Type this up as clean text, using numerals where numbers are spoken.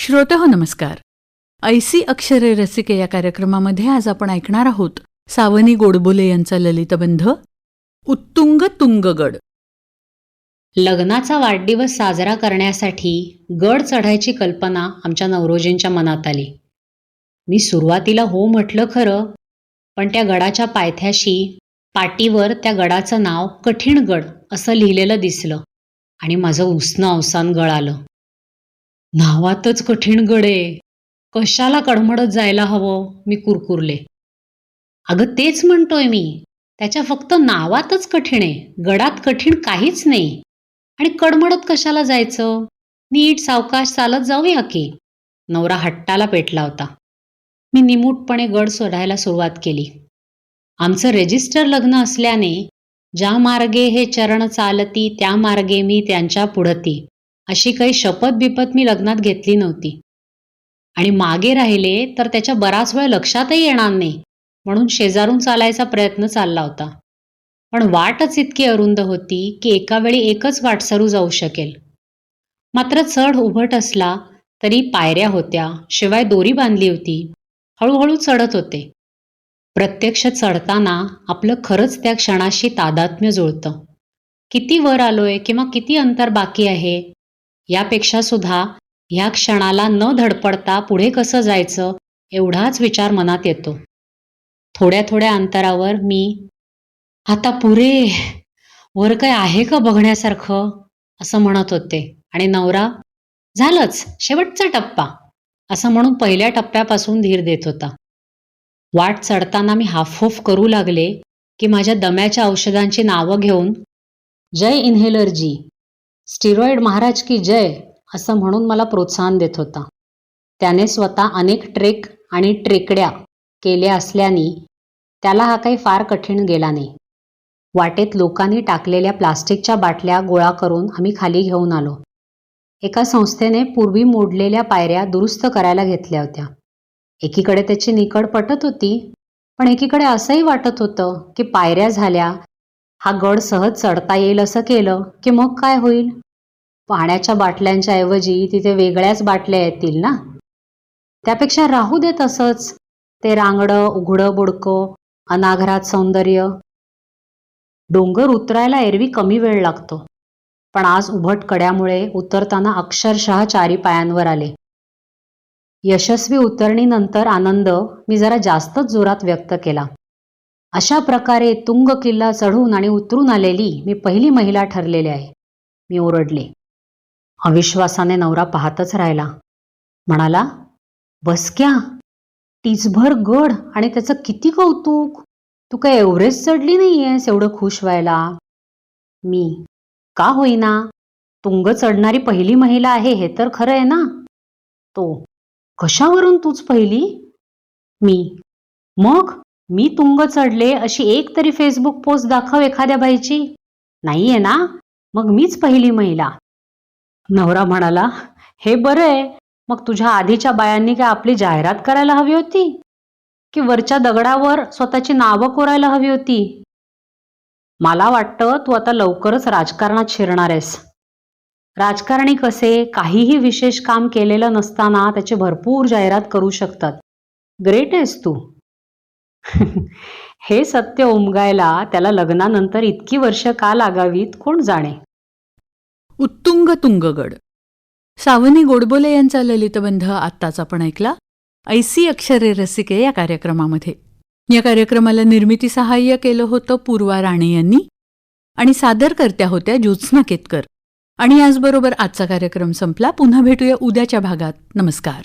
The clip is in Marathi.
श्रोतेहो नमस्कार. ऐसी अक्षरे रसिके या कार्यक्रमामध्ये आज आपण ऐकणार आहोत सावनी गोडबोले यांचा ललितबंध उत्तुंग तुंगगड. लग्नाचा वाढदिवस साजरा करण्यासाठी गड चढायची कल्पना आमच्या नवरोजींच्या मनात आली. मी सुरुवातीला हो म्हटलं खरं, पण त्या गडाच्या पायथ्याशी पाटीवर त्या गडाचं नाव कठीणगड असं लिहिलेलं दिसलं आणि माझं उसनं अवसान गळालं. नावातच कठीणगड आहे, कशाला कडमडत जायला हवं, मी कुरकुरले. अगं तेच म्हणतोय मी, त्याच्या फक्त नावातच कठीण आहे, गडात कठीण काहीच नाही. आणि कडमडत कशाला जायचं, नीट सावकाश चालत जाऊया की. नवरा हट्टाला पेटला होता. मी निमूटपणे गड चढायला सुरुवात केली. आमचं रेजिस्टर लग्न असल्याने ज्या मार्गे हे चरण चालती त्या मार्गे मी त्यांच्या पुढती अशी काही शपथ बिपत मी लग्नात घेतली नव्हती. आणि मागे राहिले तर त्याच्या बराच वेळ लक्षातही येणार नाही म्हणून शेजारून चालायचा प्रयत्न चालला होता. पण वाटच इतकी अरुंद होती की एका वेळी एकच वाटसरू जाऊ शकेल. मात्र चढ उभट असला तरी पायऱ्या होत्या, शिवाय दोरी बांधली होती. हळूहळू चढत होते. प्रत्यक्ष चढताना आपलं खरंच त्या क्षणाशी तादात्म्य जुळतं. किती वर आलोय किंवा किती अंतर बाकी आहे यापेक्षा सुद्धा ह्या क्षणाला न धडपडता पुढे कसं जायचं एवढाच विचार मनात येतो. थोड्या थोड्या अंतरावर मी आता पुरे, वर काय आहे का बघण्यासारखं असं म्हणत होते आणि नवरा झालंच शेवटचा टप्पा असं म्हणून पहिल्या टप्प्यापासून धीर देत होता. वाट चढताना मी हाफूफ करू लागले की माझ्या दम्याच्या औषधांची नावं घेऊन जय इन्हेलरजी, स्टिरॉइड महाराज की जय असं म्हणून मला प्रोत्साहन देत होता. त्याने स्वतः अनेक ट्रेक आणि ट्रेकड्या केल्या असल्याने त्याला हा काही फार कठीण गेला नाही. वाटेत लोकांनी टाकलेल्या प्लास्टिकच्या बाटल्या गोळा करून आम्ही खाली घेऊन आलो. एका संस्थेने पूर्वी मोडलेल्या पायऱ्या दुरुस्त करायला घेतल्या होत्या. एकीकडे त्याची निकड पटत होती, पण एकीकडे असंही वाटत होतं की पायऱ्या झाल्या, हा गड सहज चढता येईल असं केलं की मग काय होईल. पाण्याच्या बाटल्यांच्या ऐवजी तिथे वेगळ्याच बाटल्या येतील ना. त्यापेक्षा राहू देत असंच, ते रांगडं उघडं बुडकं अनाघरात सौंदर्य. डोंगर उतरायला एरवी कमी वेळ लागतो, पण आज उभट कड्यामुळे उतरताना अक्षरशः चारी पायांवर आले. यशस्वी उतरणीनंतर आनंद मी जरा जास्तच जोरात व्यक्त केला. अशा प्रकारे तुंग किल्ला चढून आणि उतरून आलेली मी पहिली महिला ठरलेली आहे, मी ओरडले. अविश्वासाने नवरा पाहतच राहिला. म्हणाला, बसक्या, टीचभर गड आणि त्याचं किती कौतुक, तू काय एव्हरेस्ट चढली नाहीयेस एवढं खुश व्हायला. मी, का होईना, तुंग चढणारी पहिली महिला आहे हे तर खरं आहे ना. तो, कशावरून तूच पहिली. मी, मग मी तुंग चढले अशी एक तरी फेसबुक पोस्ट दाखव एखाद्या बाईची. नाहीये ना, मग मीच पहिली महिला. नवरा म्हणाला, हे बरं आहे, मग तुझ्या आधीच्या बायांनी काय आपली जाहिरात करायला हवी होती की वरच्या दगडावर स्वतःची नावं कोरायला हवी होती. मला वाटतं तू आता लवकरच राजकारणात शिरणार आहेस. राजकारणी कसे काहीही विशेष काम केलेलं नसताना त्याची भरपूर जाहिरात करू शकतात. ग्रेट आहेस तू. हे सत्य उमगायला त्याला लग्नानंतर इतकी वर्ष का लागावीत कोण जाणे. उत्तुंग तुंगगड. सावनी गोडबोले यांचा ललितबंध आत्ताच आपण ऐकला ऐसी अक्षरे रसिके या कार्यक्रमामध्ये. या कार्यक्रमाला निर्मिती सहाय्य केलं होतं पूर्वा राणे यांनी आणि सादरकर्त्या होत्या ज्योत्स्ना केतकर. आणि याचबरोबर आजचा कार्यक्रम संपला. पुन्हा भेटूया उद्याच्या भागात. नमस्कार.